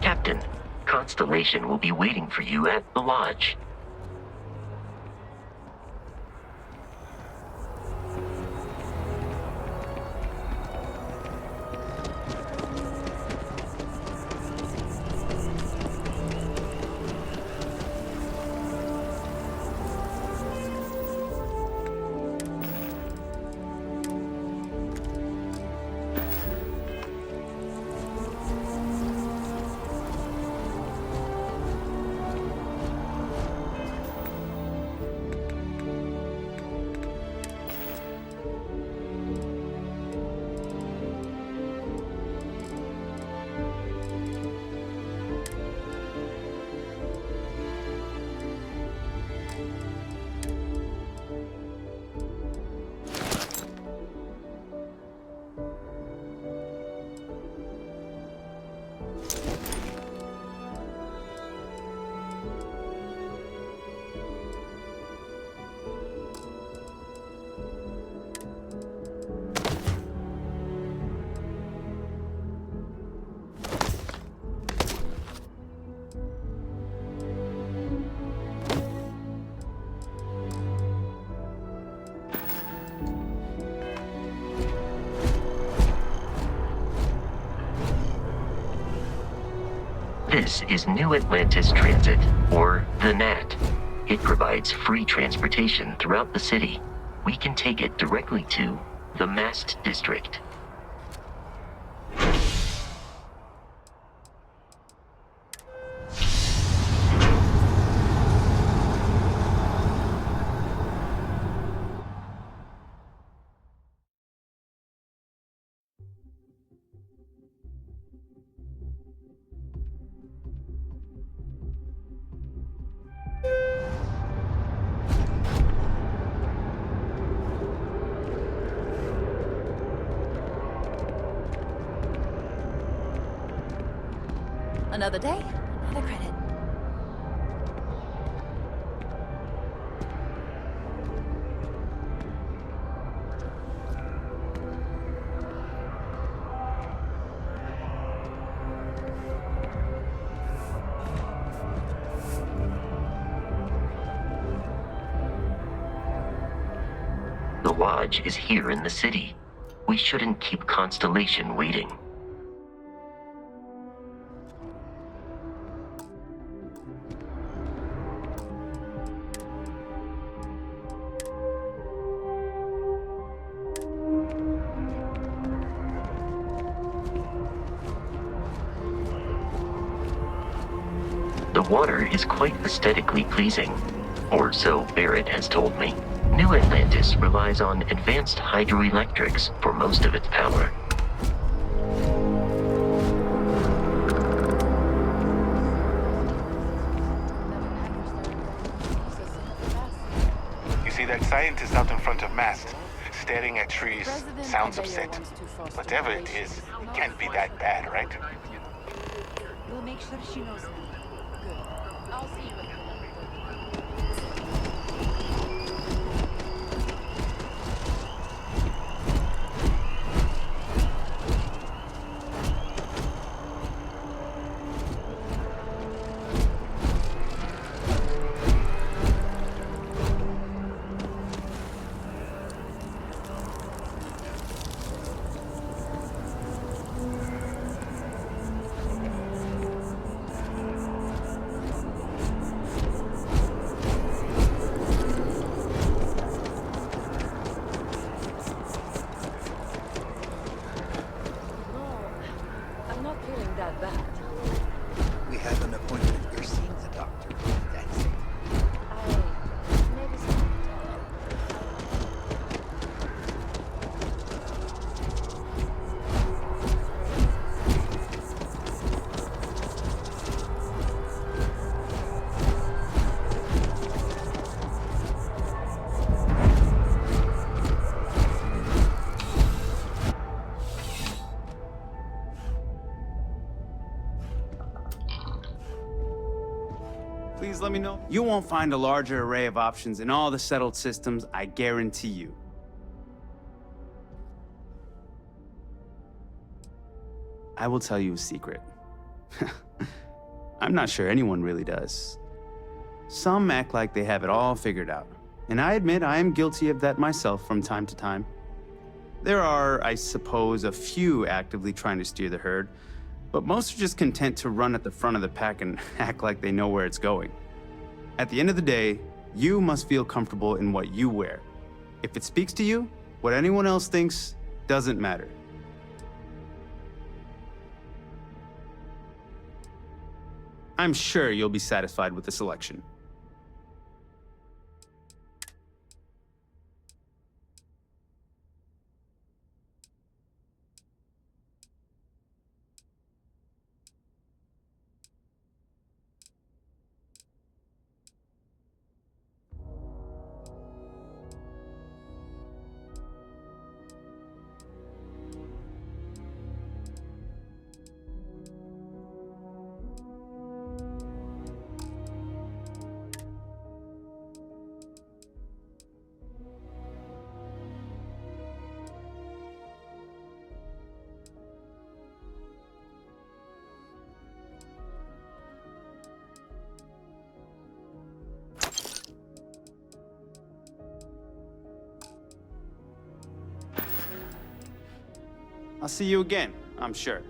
Captain, Constellation will be waiting for you at the lodge. This is New Atlantis Transit, or the NAT. It provides free transportation throughout the city. We can take it directly to the Mast District. Another day, another credit. The lodge is here in the city. We shouldn't keep Constellation waiting. The water is quite aesthetically pleasing, or so Barrett has told me. New Atlantis relies on advanced hydroelectrics for most of its power. You see that scientist out in front of Mast, staring at trees, sounds upset. Whatever it is, it can't be that bad, right? We'll make sure she knows that. Good. I'll see you with We have an appointment. You're seeing the doctor. That's it. Please let me know. You won't find a larger array of options in all the settled systems, I guarantee you. I will tell you a secret. I'm not sure anyone really does. Some act like they have it all figured out, and I admit I am guilty of that myself from time to time. There are, I suppose, a few actively trying to steer the herd, but most are just content to run at the front of the pack and act like they know where it's going. At the end of the day, you must feel comfortable in what you wear. If it speaks to you, what anyone else thinks doesn't matter. I'm sure you'll be satisfied with the selection. I'll see you again, I'm sure.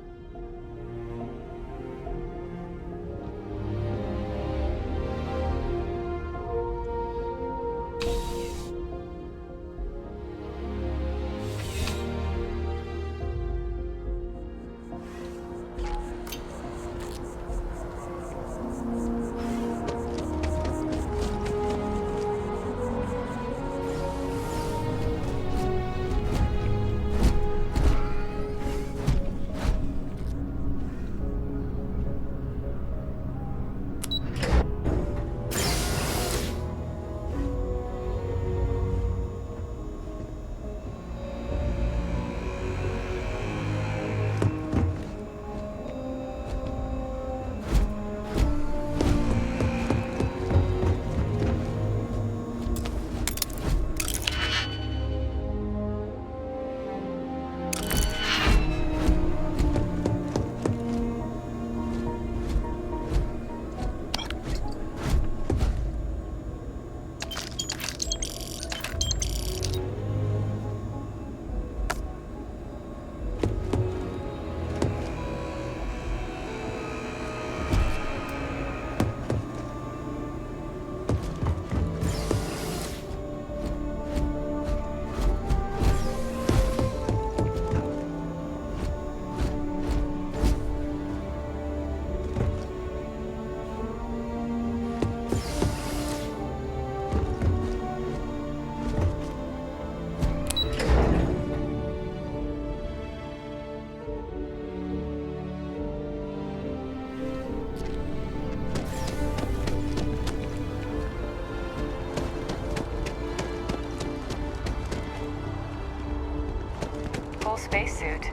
spacesuit.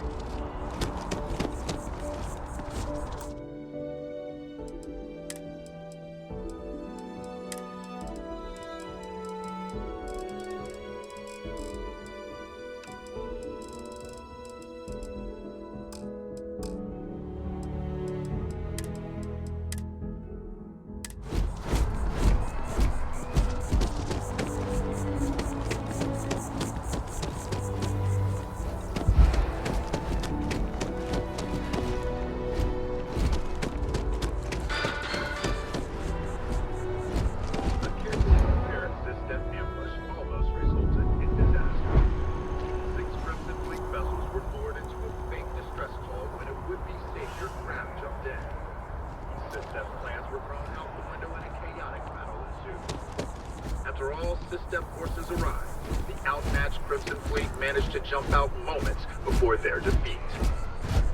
After all System forces arrived, the outmatched Crimson Fleet managed to jump out moments before their defeat.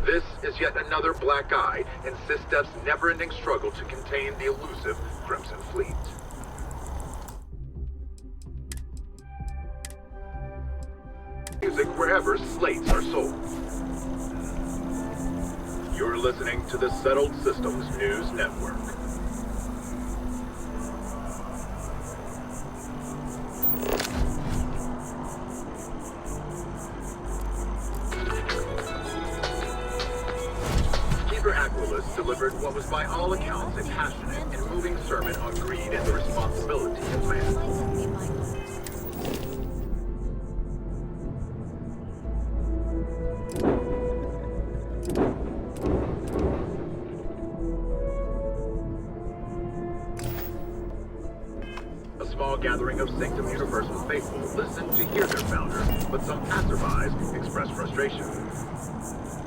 This is yet another black eye in SysDef's never-ending struggle to contain the elusive Crimson Fleet. Music wherever slates are sold. You're listening to the Settled Systems News Network. Delivered what was by all accounts a passionate and moving sermon on greed and the responsibility of man. A small gathering of Sanctum Universal faithful listened to hear their founder, but some passerbys expressed frustration.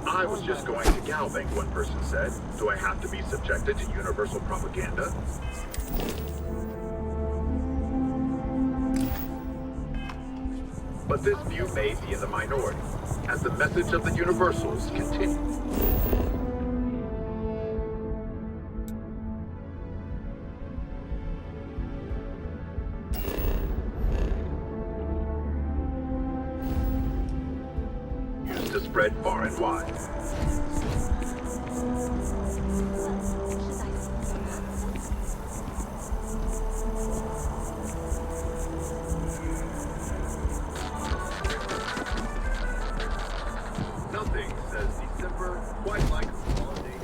I was just going to Galbank, one person said. Do I have to be subjected to universal propaganda? But this view may be in the minority, as the message of the Universals continues. To spread far and wide. Nothing says December quite like a holiday.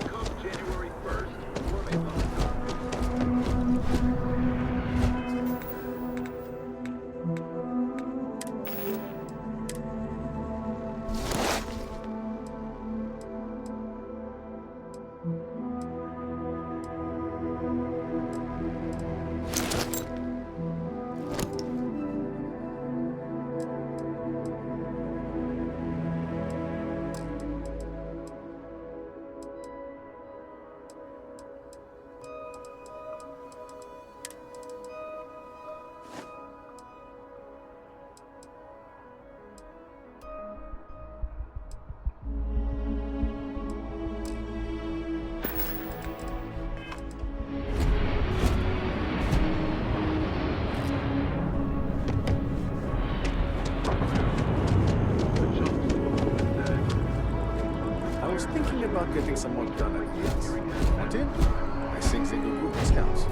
Come January 1st, gourmet Thinking about getting some work done at the house. Want in? I think they do good discounts.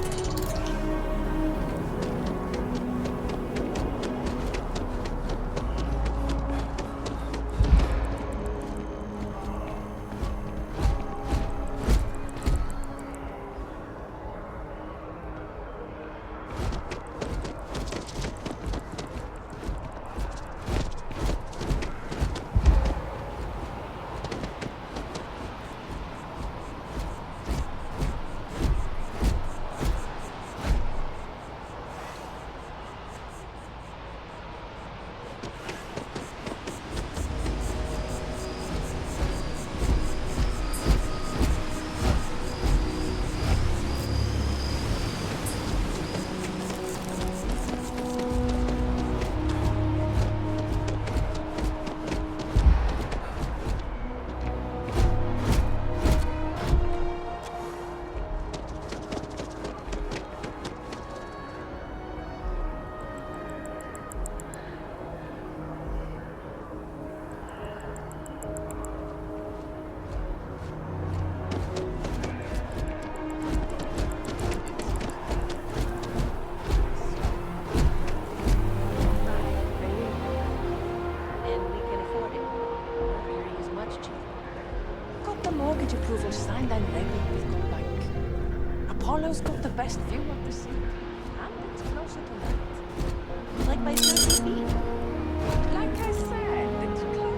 mortgage approval signed and labeled with gold bank. Apollo's got the best view of the sea, and it's closer to land. Like by 30 feet. Like I said, it's closer.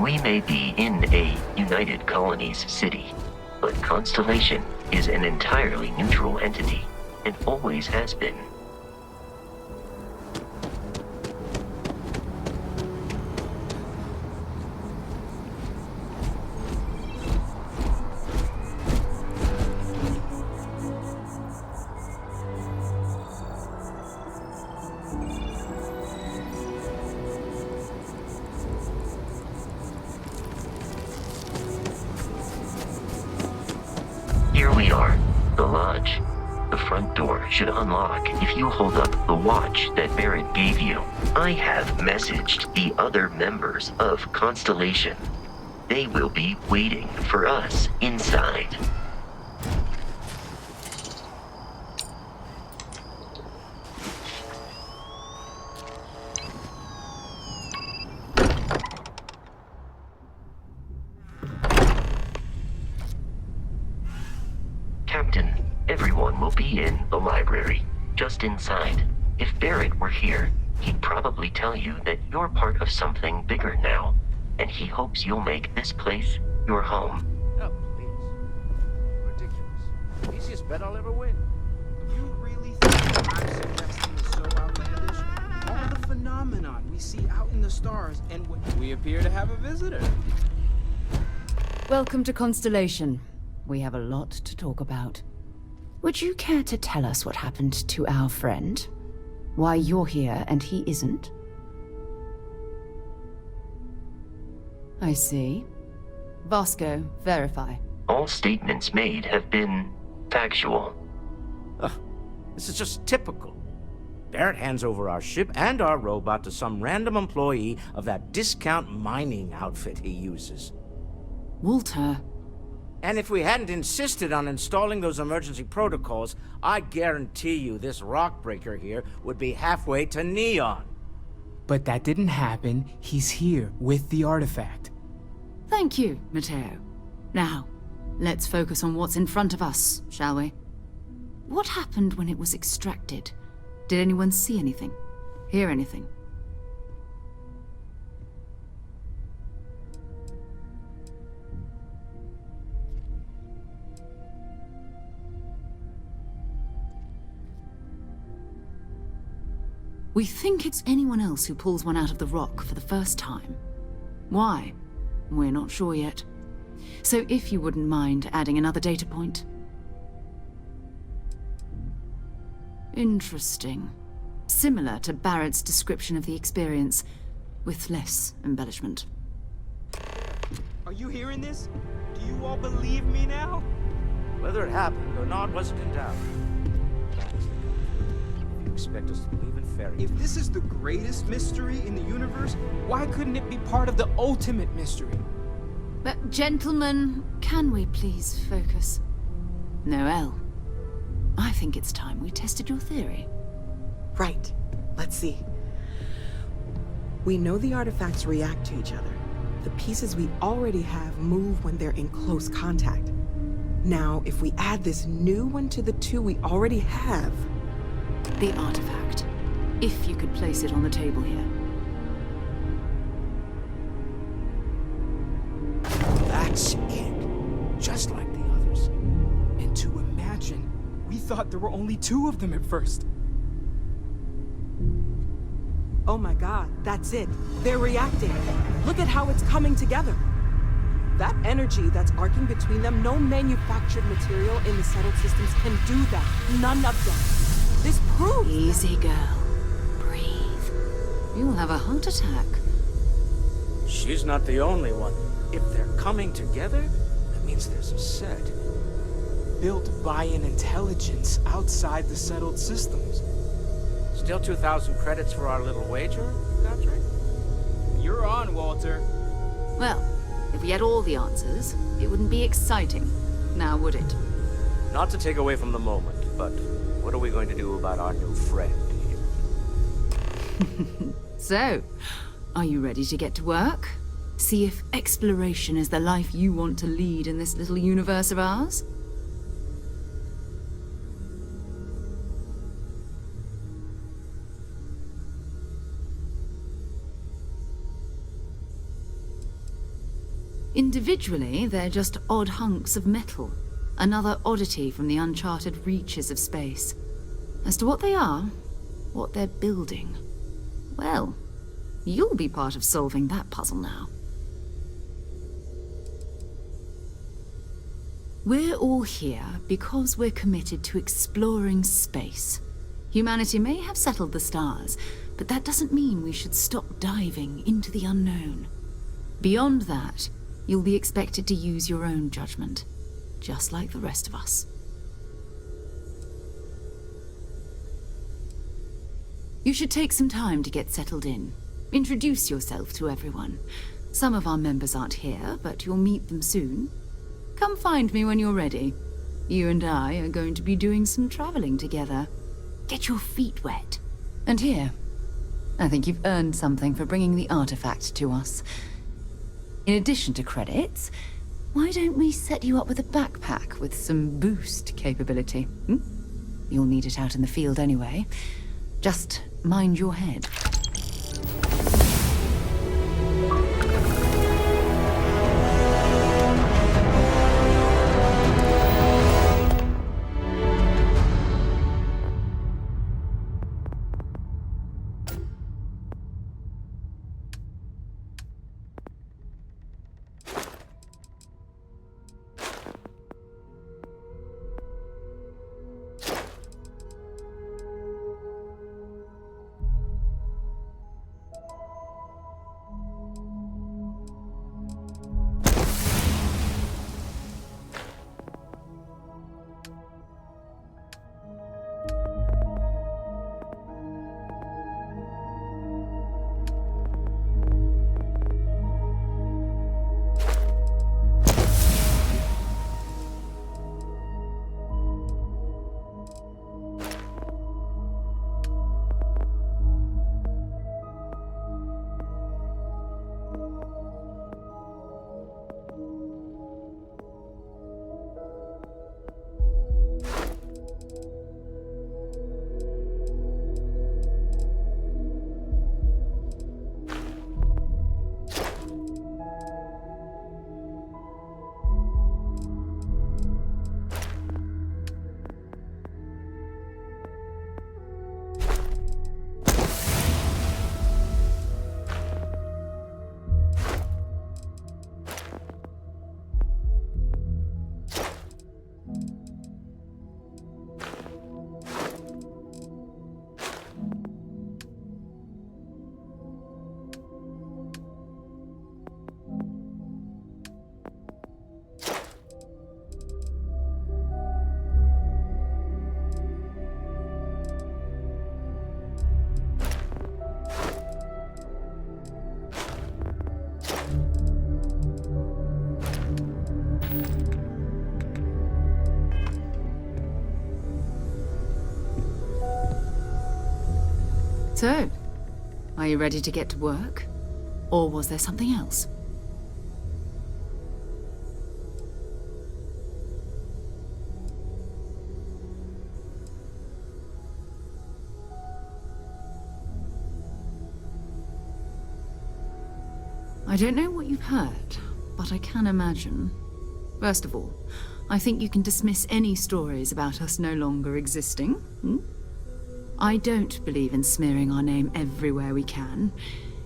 We may be in a United Colonies city, but Constellation is an entirely neutral entity, and always has been. Here we are, the lodge. The front door should unlock if you hold up the watch that Barrett gave you. I have messaged the other members of Constellation. They will be waiting for us inside. Captain, everyone will be in the library, just inside. If Barrett were here, he'd probably tell you that you're part of something bigger now, and he hopes you'll make this place your home. Oh, please. Ridiculous. Easiest bet I'll ever win. You really think what I'm suggesting is so outlandish? All the phenomenon we see out in the stars, and we appear to have a visitor. Welcome to Constellation. We have a lot to talk about. Would you care to tell us what happened to our friend? Why you're here and he isn't? I see. Vasco, verify. All statements made have been factual. This is just typical. Barrett hands over our ship and our robot to some random employee of that discount mining outfit he uses. Walter. And if we hadn't insisted on installing those emergency protocols, I guarantee you this rock breaker here would be halfway to Neon. But that didn't happen. He's here with the artifact. Thank you, Matteo. Now, let's focus on what's in front of us, shall we? What happened when it was extracted? Did anyone see anything? Hear anything? We think it's anyone else who pulls one out of the rock for the first time. Why? We're not sure yet. So if you wouldn't mind adding another data point. Interesting. Similar to Barrett's description of the experience, with less embellishment. Are you hearing this? Do you all believe me now? Whether it happened or not wasn't in doubt. expect us to believe in fairy tales. If this is the greatest mystery in the universe, why couldn't it be part of the ultimate mystery? But, gentlemen, can we please focus? Noel, I think it's time we tested your theory. Right. Let's see. We know the artifacts react to each other. The pieces we already have move when they're in close contact. Now, if we add this new one to the two we already have... The artifact. If you could place it on the table here. That's it. Just like the others. And to imagine, we thought there were only 2 of them at first. Oh my god, that's it. They're reacting. Look at how it's coming together. That energy that's arcing between them, no manufactured material in the settled systems can do that. None of them. This proves... Easy, girl. Breathe. You'll have a heart attack. She's not the only one. If they're coming together, that means there's a set. Built by an intelligence outside the settled systems. Still 2,000 credits for our little wager, Patrick? You're on, Walter. Well, if we had all the answers, it wouldn't be exciting. Now, would it? Not to take away from the moment, but what are we going to do about our new friend here? So, are you ready to get to work? See if exploration is the life you want to lead in this little universe of ours? Individually, they're just odd hunks of metal. Another oddity from the uncharted reaches of space. As to what they are, what they're building, well, you'll be part of solving that puzzle now. We're all here because we're committed to exploring space. Humanity may have settled the stars, but that doesn't mean we should stop diving into the unknown. Beyond that, you'll be expected to use your own judgment, just like the rest of us. You should take some time to get settled in. Introduce yourself to everyone. Some of our members aren't here, but you'll meet them soon. Come find me when you're ready. You and I are going to be doing some traveling together. Get your feet wet. And here, I think you've earned something for bringing the artifact to us. In addition to credits, why don't we set you up with a backpack with some boost capability? You'll need it out in the field anyway. Just mind your head. So, are you ready to get to work? Or was there something else? I don't know what you've heard, but I can imagine. First of all, I think you can dismiss any stories about us no longer existing. I don't believe in smearing our name everywhere we can.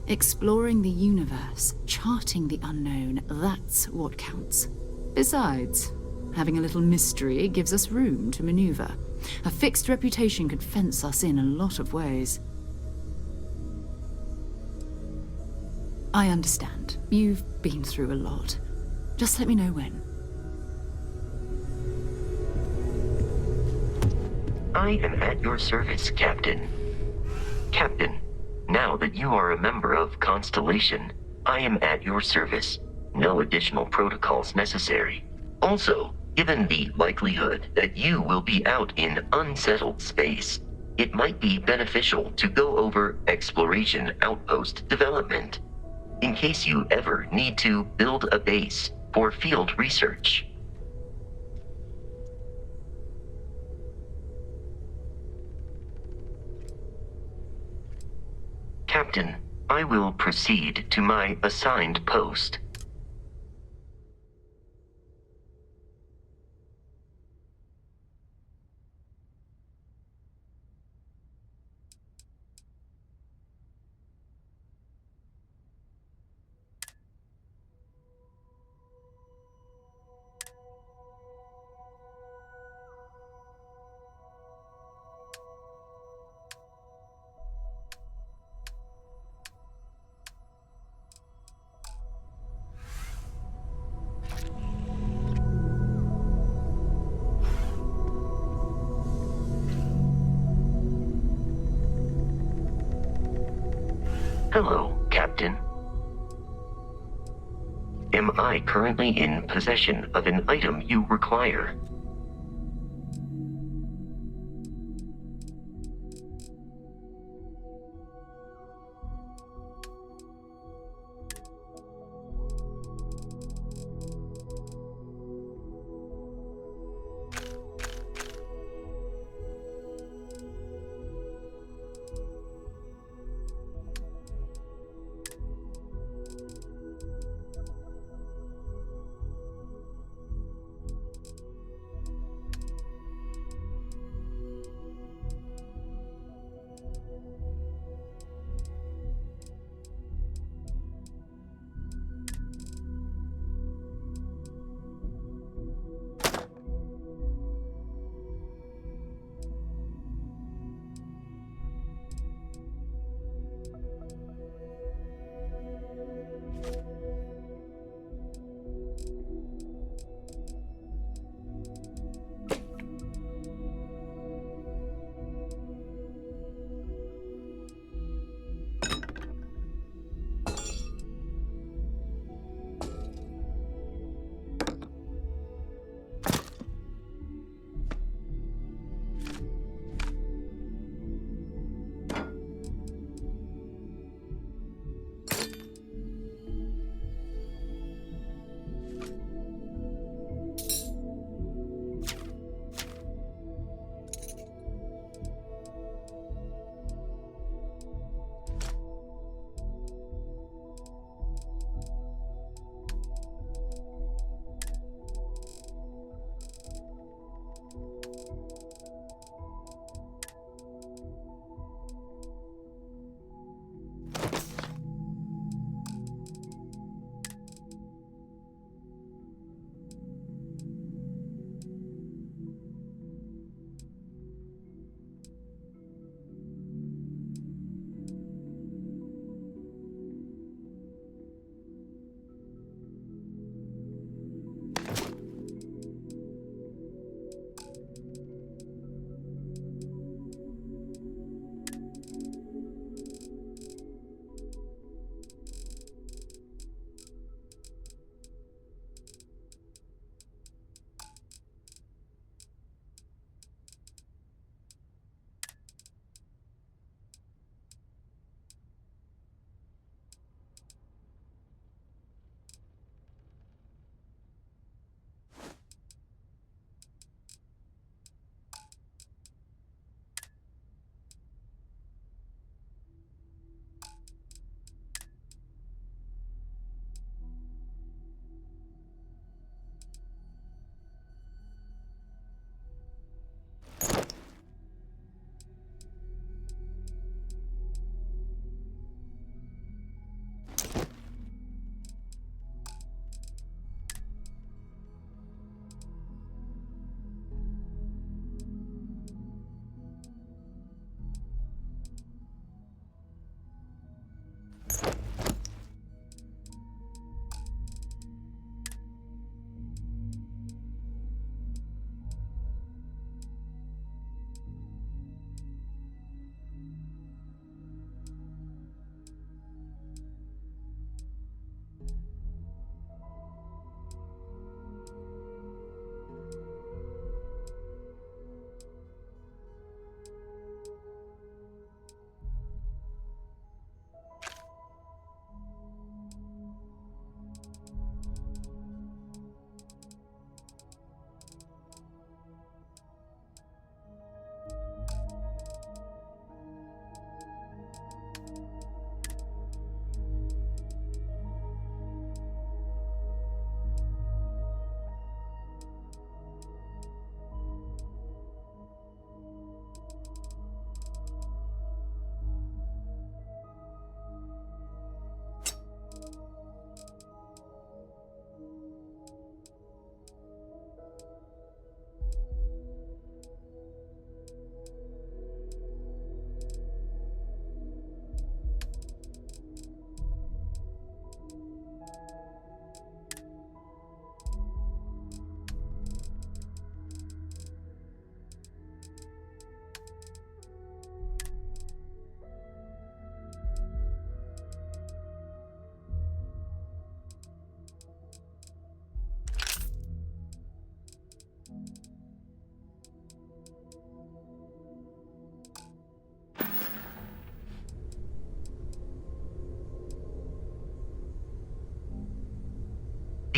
Exploring the universe, charting the unknown, that's what counts. Besides, having a little mystery gives us room to maneuver. A fixed reputation could fence us in a lot of ways. I understand. You've been through a lot. Just let me know when. I am at your service, Captain. Captain, now that you are a member of Constellation, I am at your service. No additional protocols necessary. Also, given the likelihood that you will be out in unsettled space, it might be beneficial to go over exploration outpost development, in case you ever need to build a base for field research. Captain, I will proceed to my assigned post. Hello, Captain. Am I currently in possession of an item you require?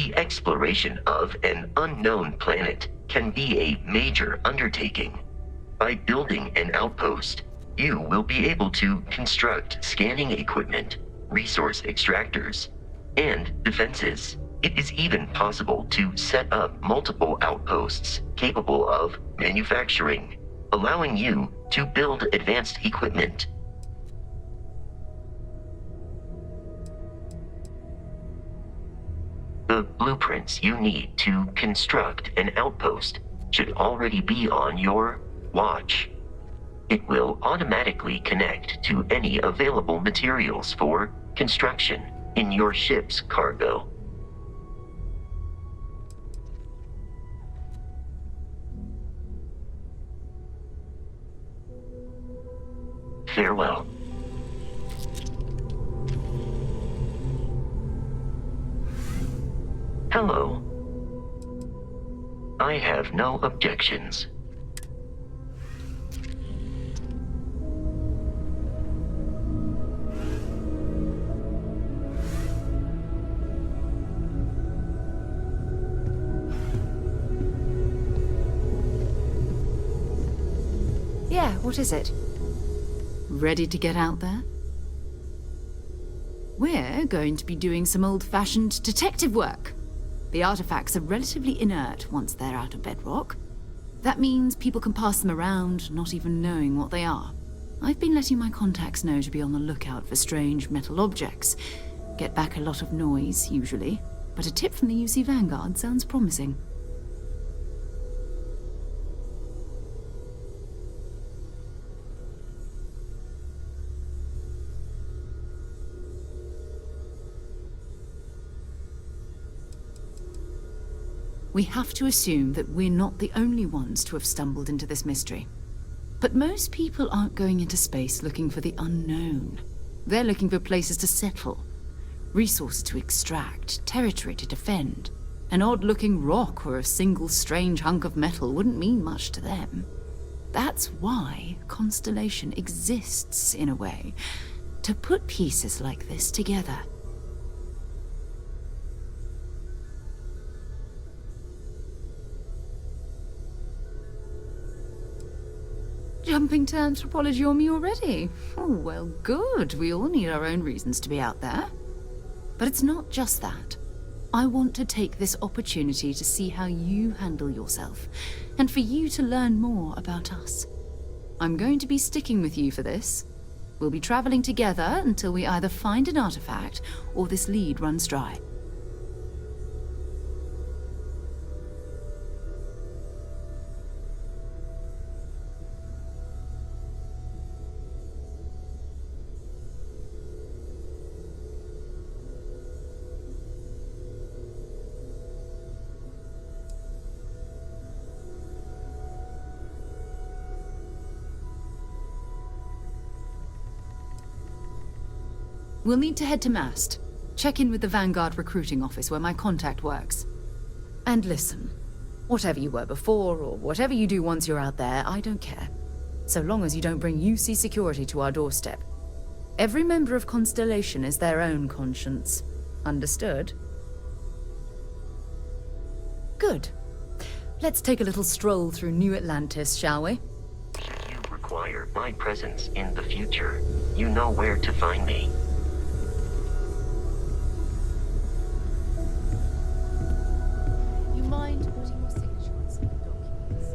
The exploration of an unknown planet can be a major undertaking. By building an outpost, you will be able to construct scanning equipment, resource extractors, and defenses. It is even possible to set up multiple outposts capable of manufacturing, allowing you to build advanced equipment. The blueprints you need to construct an outpost should already be on your watch. It will automatically connect to any available materials for construction in your ship's cargo. Farewell. Hello. I have no objections. Yeah, what is it? Ready to get out there? We're going to be doing some old-fashioned detective work. The artifacts are relatively inert once they're out of bedrock. That means people can pass them around, not even knowing what they are. I've been letting my contacts know to be on the lookout for strange metal objects. Get back a lot of noise, usually, but a tip from the UC Vanguard sounds promising. We have to assume that we're not the only ones to have stumbled into this mystery. But most people aren't going into space looking for the unknown. They're looking for places to settle, resources to extract, territory to defend. An odd-looking rock or a single strange hunk of metal wouldn't mean much to them. That's why Constellation exists, in a way, to put pieces like this together. Jumping to anthropology on me already? Oh, well, good. We all need our own reasons to be out there. But it's not just that. I want to take this opportunity to see how you handle yourself, and for you to learn more about us. I'm going to be sticking with you for this. We'll be traveling together until we either find an artifact or this lead runs dry. We'll need to head to Mast. Check in with the Vanguard recruiting office where my contact works. And listen, whatever you were before, or whatever you do once you're out there, I don't care. So long as you don't bring UC security to our doorstep. Every member of Constellation is their own conscience. Understood? Good. Let's take a little stroll through New Atlantis, shall we? Should you require my presence in the future, you know where to find me. You mind putting your signature on some documents?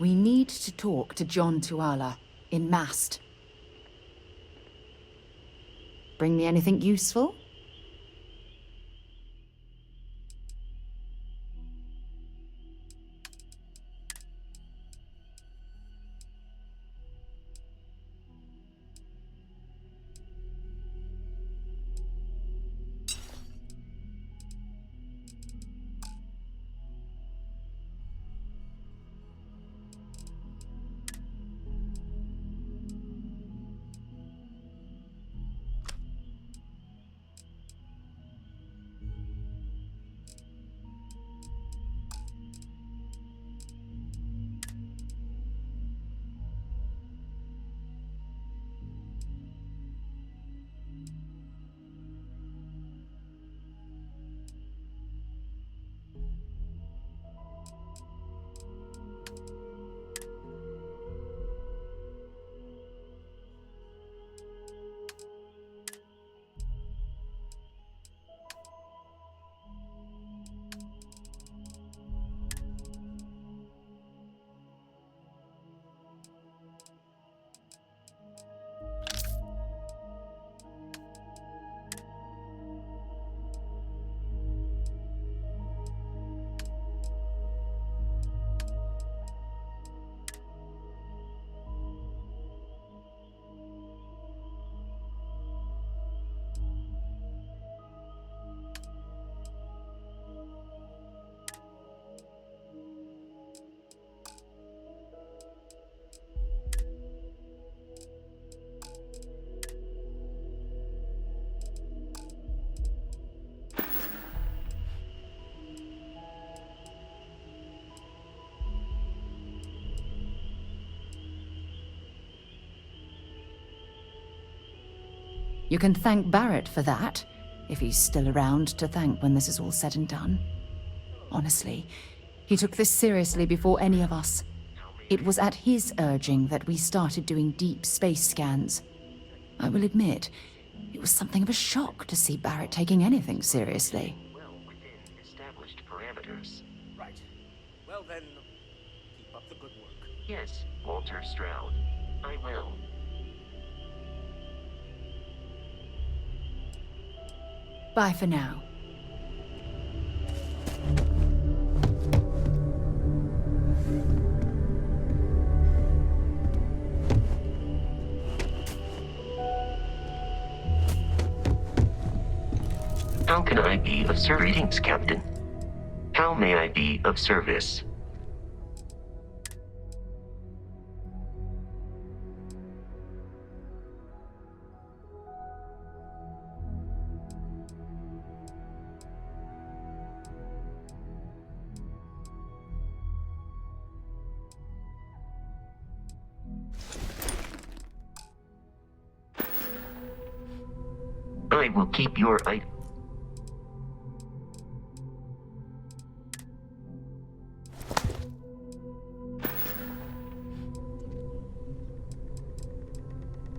We need to talk to John Tuala in Mast. Bring me anything useful? You can thank Barrett for that, if he's still around to thank when this is all said and done. Honestly, he took this seriously before any of us. It was at his urging that we started doing deep space scans. I will admit, it was something of a shock to see Barrett taking anything seriously. Well within established parameters. Right. Well then, keep up the good work. Yes, Walter Stroud. I will. Bye for now. How can I be of service? Greetings, Captain. How may I be of service? I will keep your eye.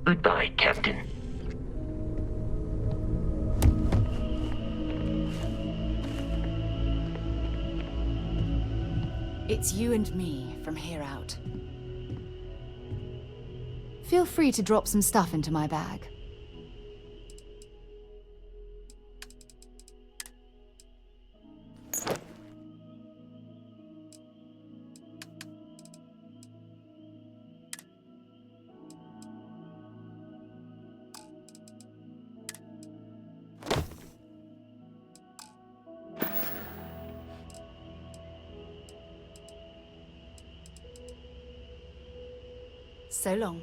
Goodbye, Captain. It's you and me from here out. Feel free to drop some stuff into my bag. So long.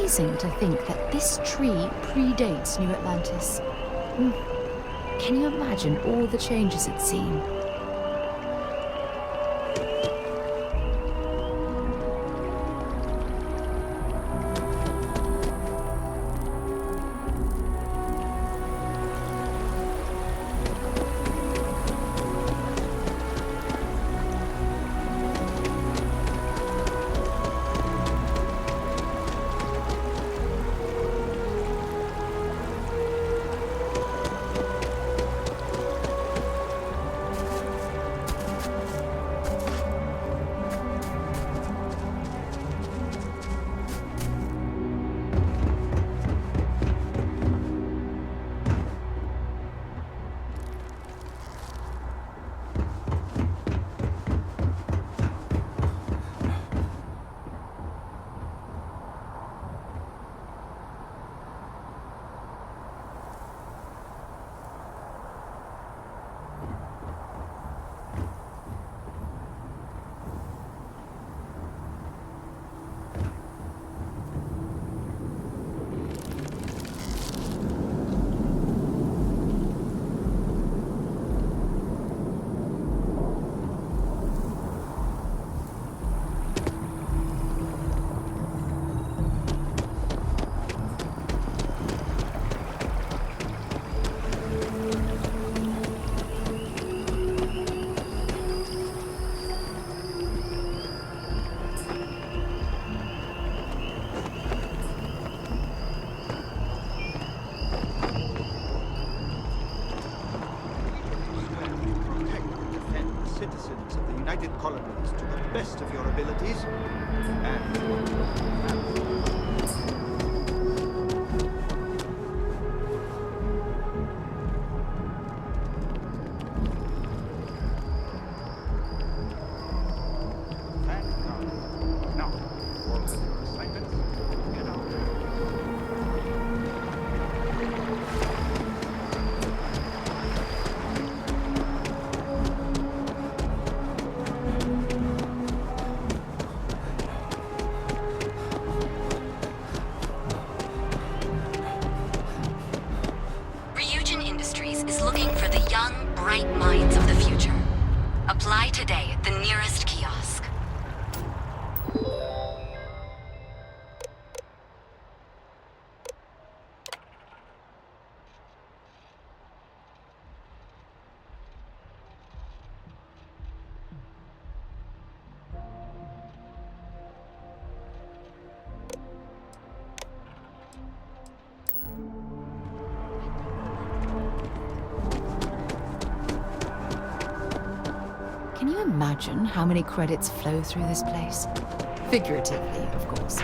amazing to think that this tree predates New Atlantis. Can you imagine all the changes it's seen? Citizens of the United Colonies to the best of your abilities, and now, all of your assignments, get out. is looking for the young, bright minds of the future. Apply today at the nearest kiosk. Can you imagine how many credits flow through this place? Figuratively, of course.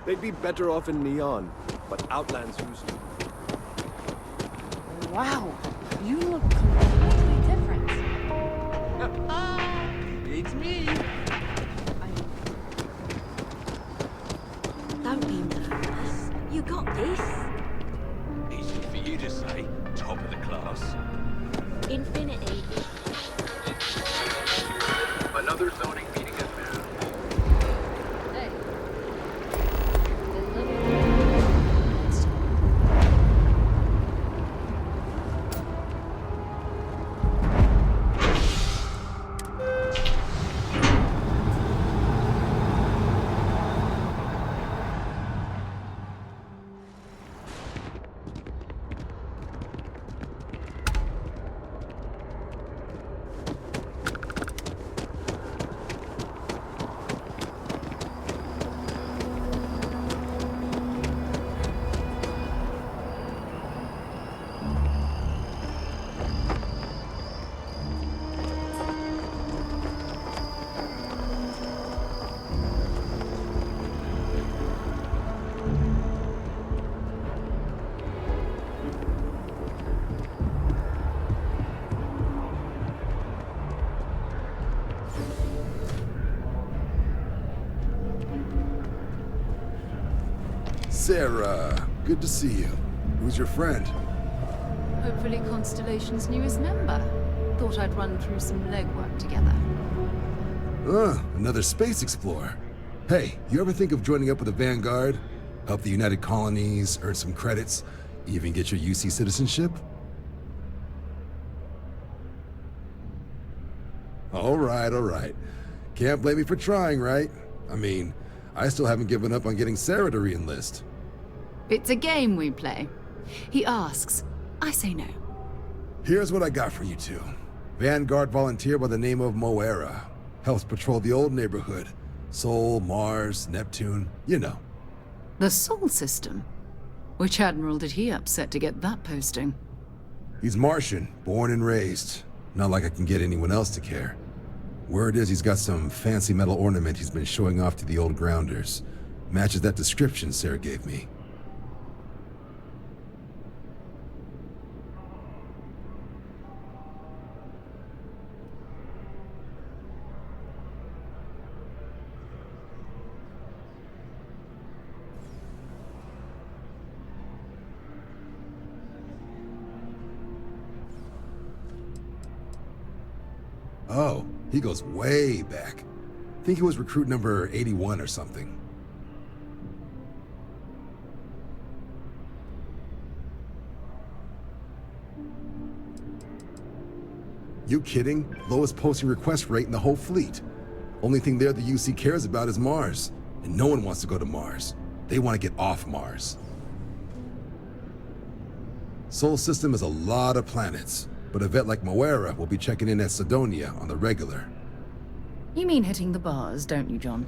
They'd be better off in Neon, but Outland's used to. Wow, you look completely different. It's me. Don't be nervous. You got this. Easy for you to say, top of the class. Infinity. Another zoning meeting is now. Hey. Sarah, good to see you. Who's your friend? Hopefully Constellation's newest member. Thought I'd run through some legwork together. Another space explorer. Hey, you ever think of joining up with the Vanguard? Help the United Colonies, earn some credits, even get your UC citizenship? All right. Can't blame me for trying, right? I mean, I still haven't given up on getting Sarah to re-enlist. It's a game we play. He asks, I say no. Here's what I got for you two. Vanguard volunteer by the name of Moera. Helps patrol the old neighborhood. Sol, Mars, Neptune, you know. The Sol system? Which admiral did he upset to get that posting? He's Martian, born and raised. Not like I can get anyone else to care. Word is he's got some fancy metal ornament he's been showing off to the old grounders. Matches that description Sarah gave me. Oh, he goes way back. Think he was recruit number 81 or something. You kidding? Lowest posting request rate in the whole fleet. Only thing there the UC cares about is Mars. And no one wants to go to Mars. They want to get off Mars. Sol system is a lot of planets. But a vet like Moera will be checking in at Sidonia on the regular. You mean hitting the bars, don't you, John?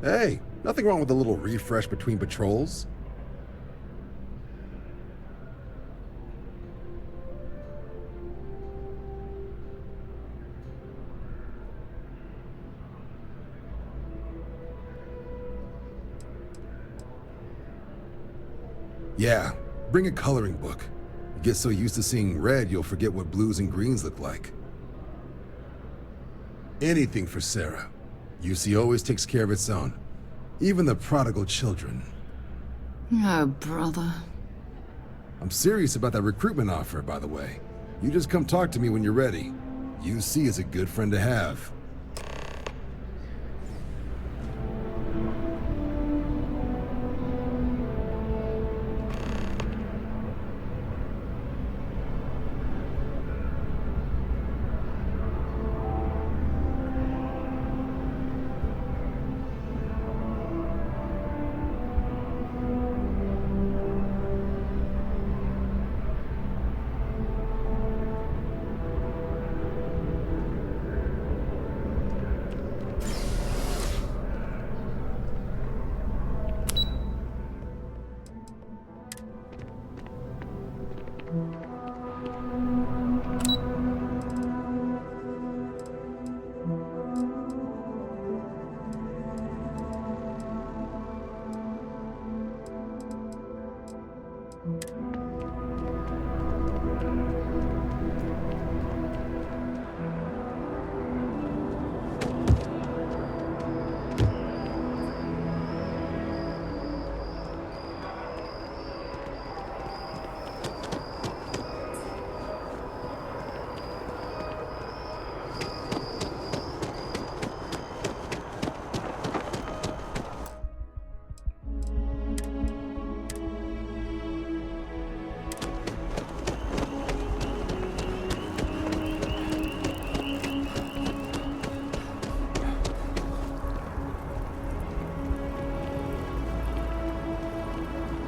Hey, nothing wrong with a little refresh between patrols. Yeah, bring a coloring book. You get so used to seeing red, you'll forget what blues and greens look like. Anything for Sarah. UC always takes care of its own. Even the prodigal children. Oh, brother. I'm serious about that recruitment offer, by the way. You just come talk to me when you're ready. UC is a good friend to have.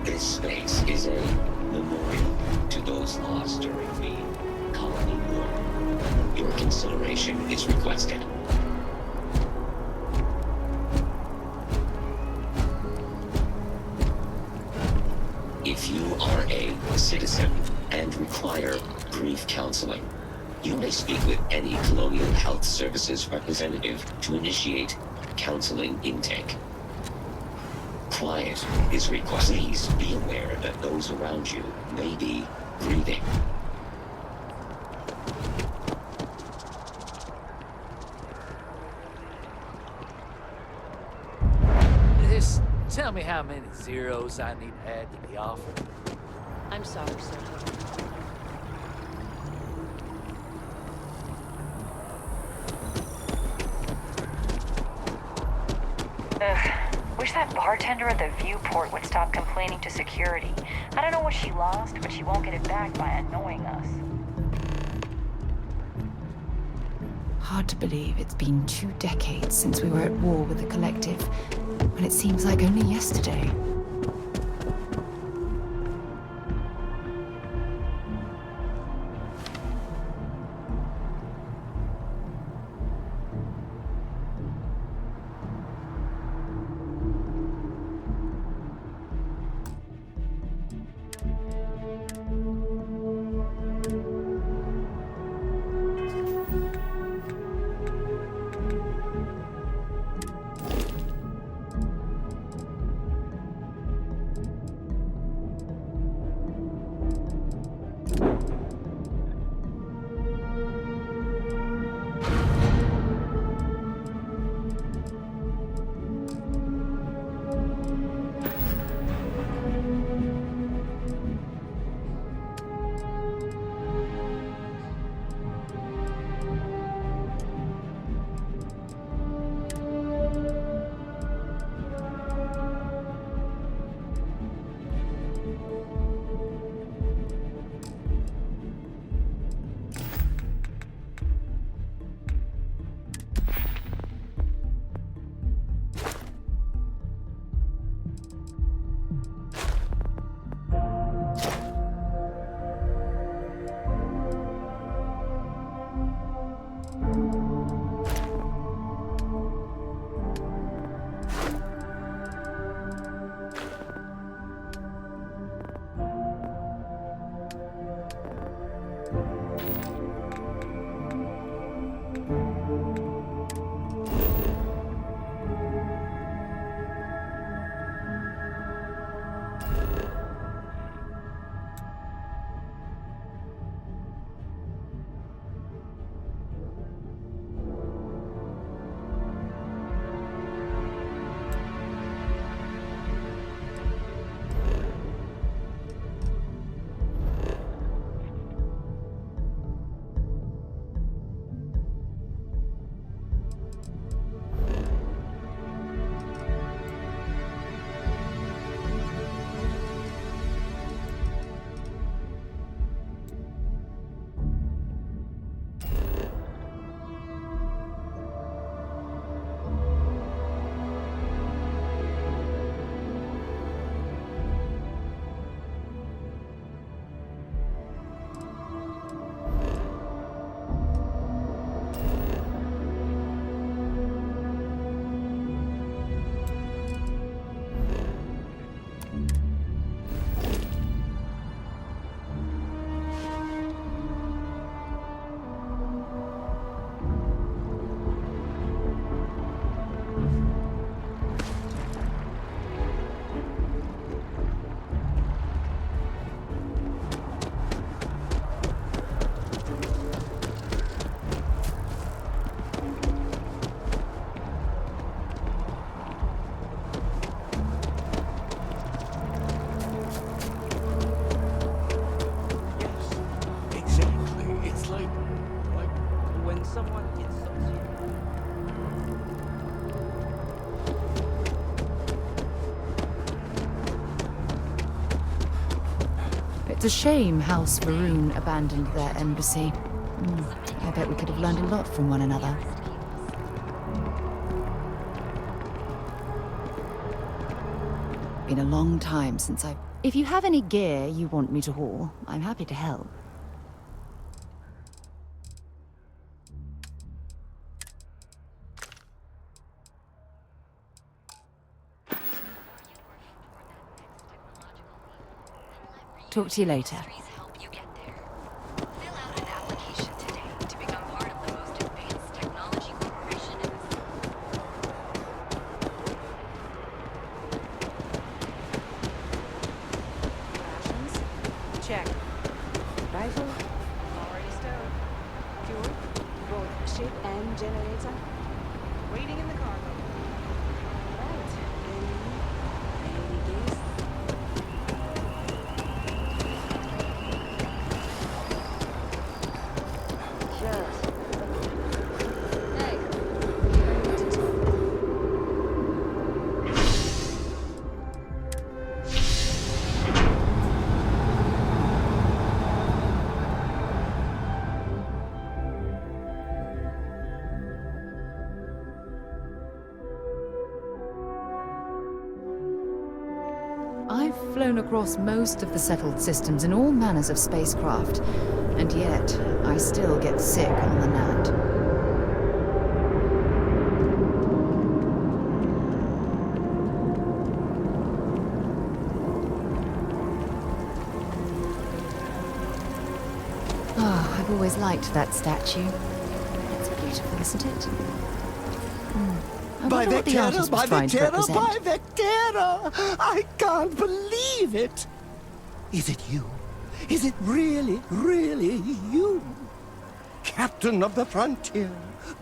This space is a memorial to those lost during the colony war. Your consideration is requested. If you are a citizen and require brief counseling, you may speak with any Colonial Health Services representative to initiate counseling intake. Quiet is requested. Please be aware that those around you may be breathing. Just tell me how many zeros I need to add to the offer. I'm sorry, sir. that bartender at the viewport would stop complaining to security. I don't know what she lost, but she won't get it back by annoying us. Hard to believe it's been 2 decades since we were at war with the Collective, when it seems like only yesterday. It's a shame House Varun abandoned their embassy. I bet we could have learned a lot from one another. Been a long time since I've... If you have any gear you want me to haul, I'm happy to help. Talk to you later. Check. Rifle? Already stowed. Fuel? Both ship and generator? Waiting in the cargo. Right. Any guess? Just. Hey. flown across most of the settled systems in all manners of spacecraft, and yet I still get sick on the Nat. Oh, I've always liked that statue. It's beautiful, isn't it? I By wonder what the Vectera, artist by was trying to Vectera, represent. by Vectera! I can't believe it! Is it you? Is it really, really you? Captain of the frontier,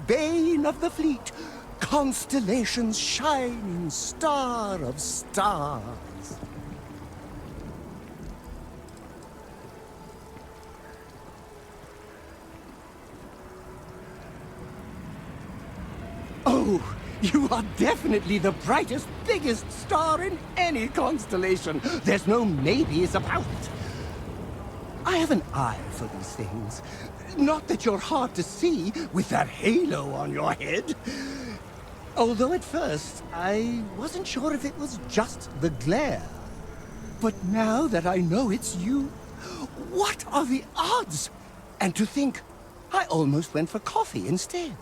bane of the fleet, constellation's shining star of stars. Oh, you are definitely the brightest, biggest star in any constellation. There's no maybes about it. I have an eye for these things. Not that you're hard to see with that halo on your head. Although at first, I wasn't sure if it was just the glare. But now that I know it's you, what are the odds? And to think, I almost went for coffee instead.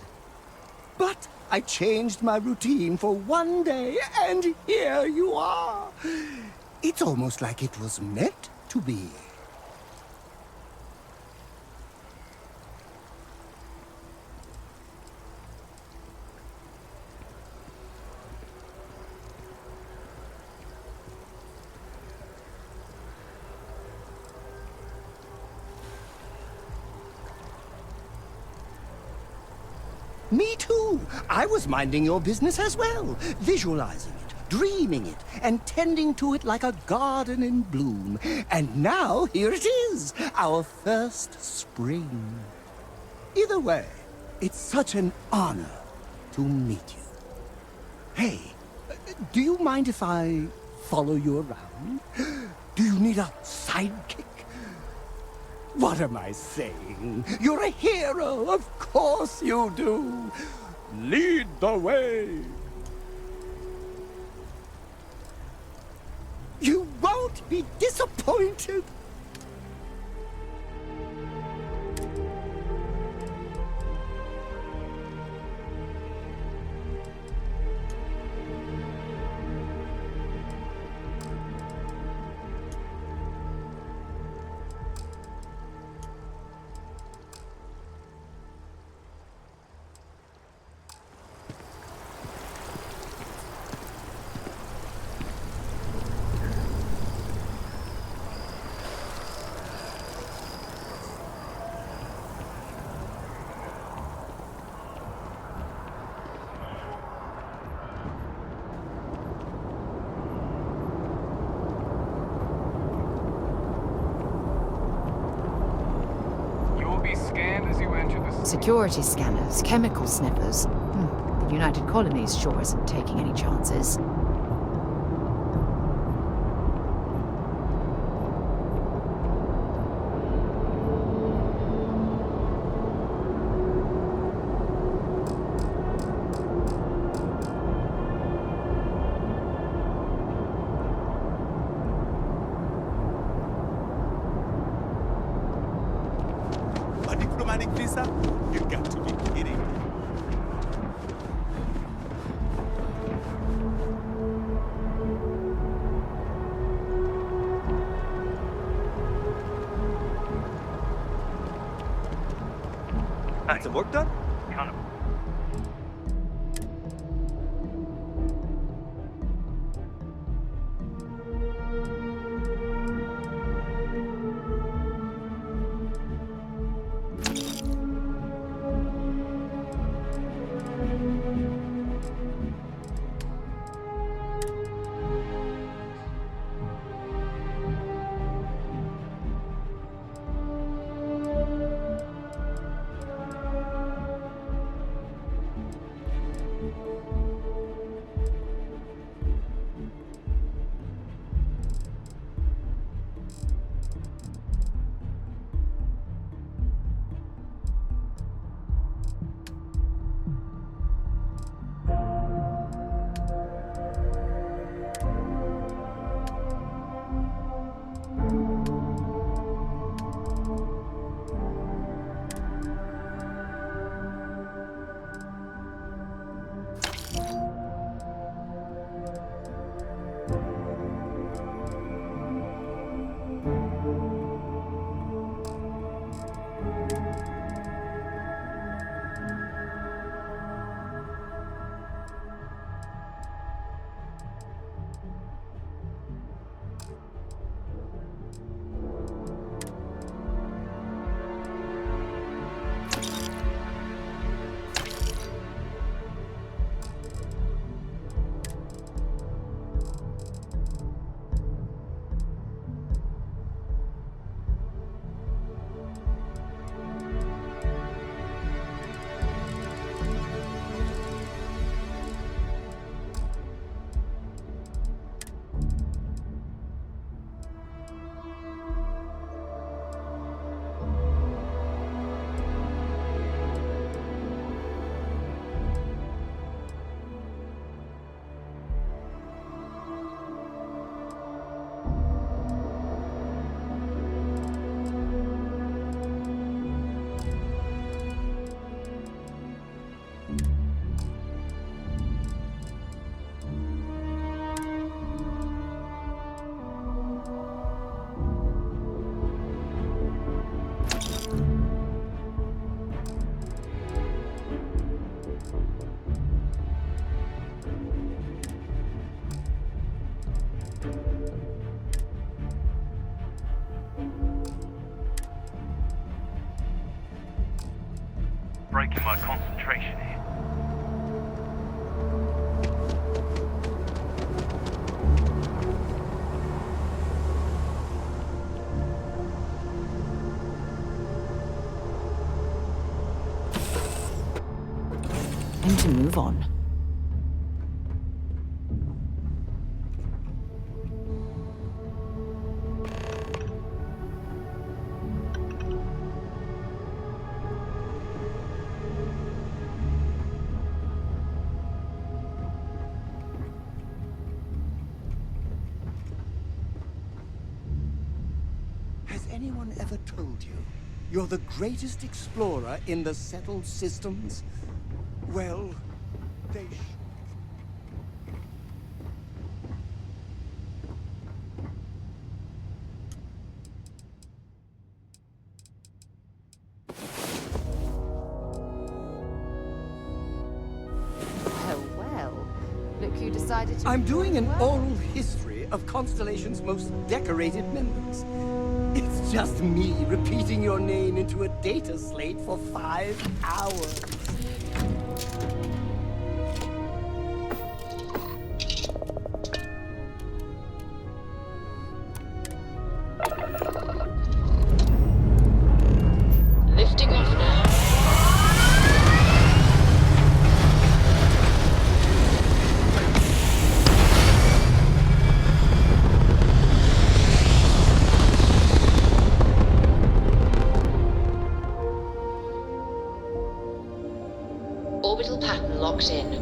But I changed my routine for one day, and here you are. It's almost like it was meant to be. Me too. I was minding your business as well, visualizing it, dreaming it, and tending to it like a garden in bloom. And now, here it is, our first spring. Either way, it's such an honor to meet you. Hey, do you mind if I follow you around? Do you need a sidekick? What am I saying? You're a hero, of course you do. Lead the way. You won't be disappointed. Security scanners, chemical sniffers. The United Colonies sure isn't taking any chances. A diplomatic visa? You got to be kidding me. Some work done? breaking my concentration here. Time to move on. Has anyone ever told you you're the greatest explorer in the settled systems? Well, they Oh, well. Look who decided to... I'm doing an oral history of Constellation's most decorated members. It's just me repeating your name into a data slate for 5 hours. Lifting off now. Orbital pattern locked in.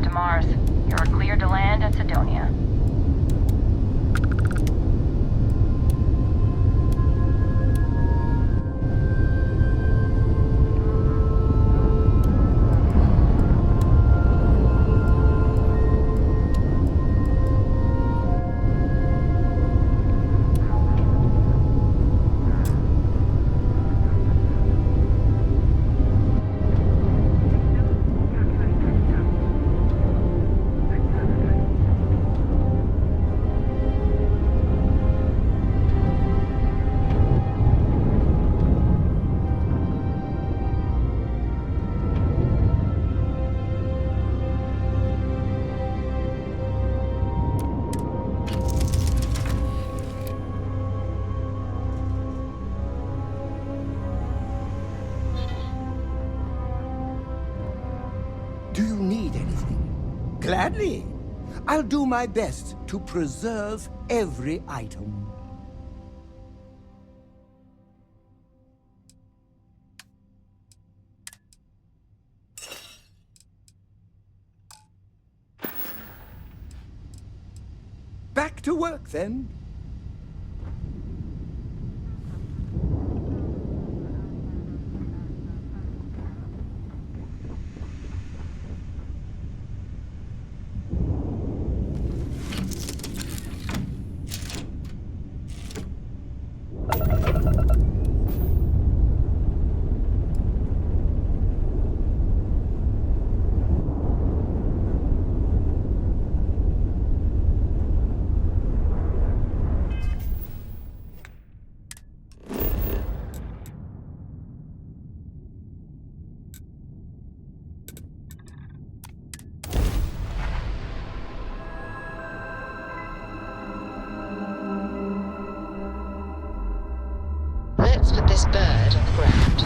to Mars. You're cleared to land at Sidonia. Do you need anything? Gladly. I'll do my best to preserve every item. Back to work, then. Let's put this bird on the ground.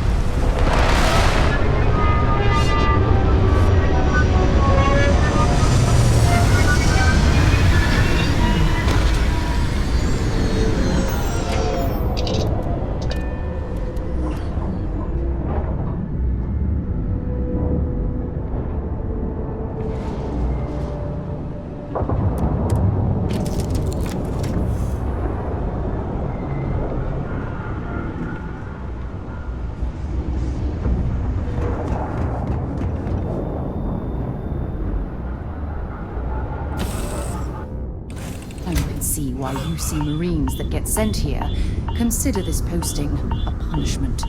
See why you see Marines that get sent here consider this posting a punishment.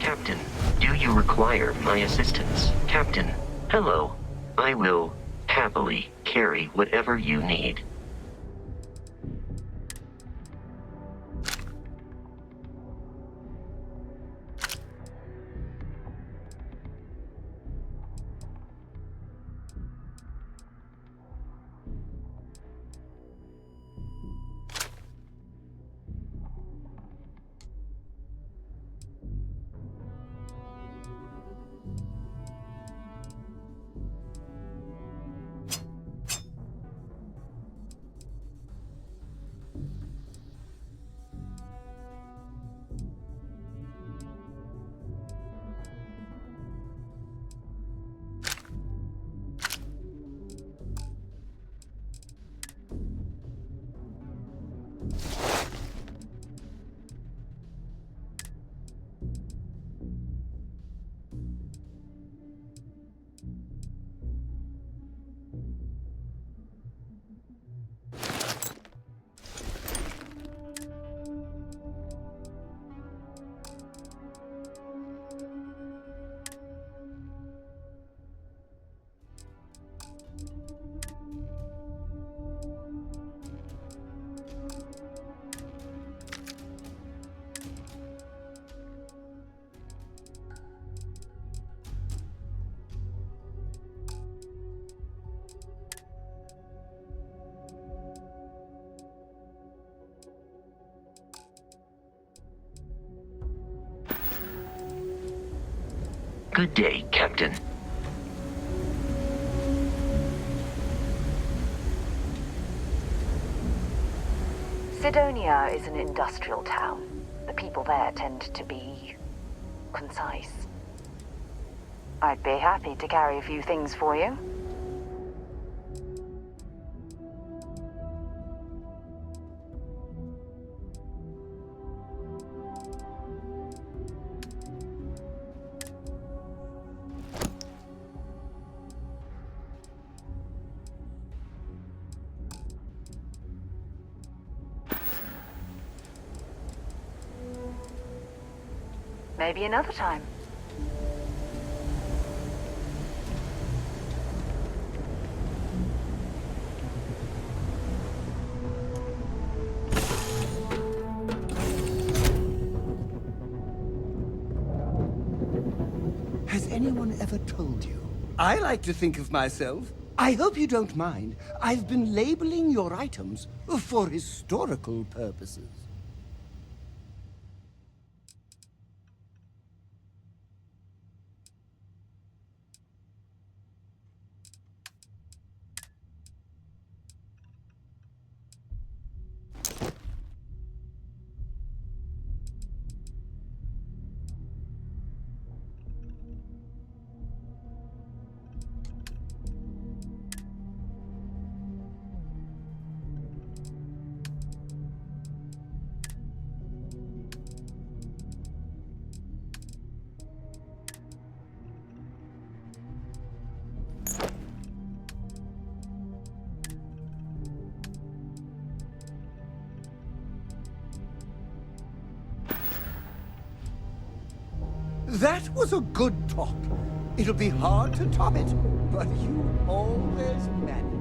Captain, do you require my assistance? Captain, hello. I will happily carry whatever you need. Good day, Captain. Sidonia is an industrial town. The people there tend to be concise. I'd be happy to carry a few things for you. Maybe another time. Has anyone ever told you? I like to think of myself. I hope you don't mind. I've been labeling your items for historical purposes. That was a good talk. It'll be hard to top it, but you always manage.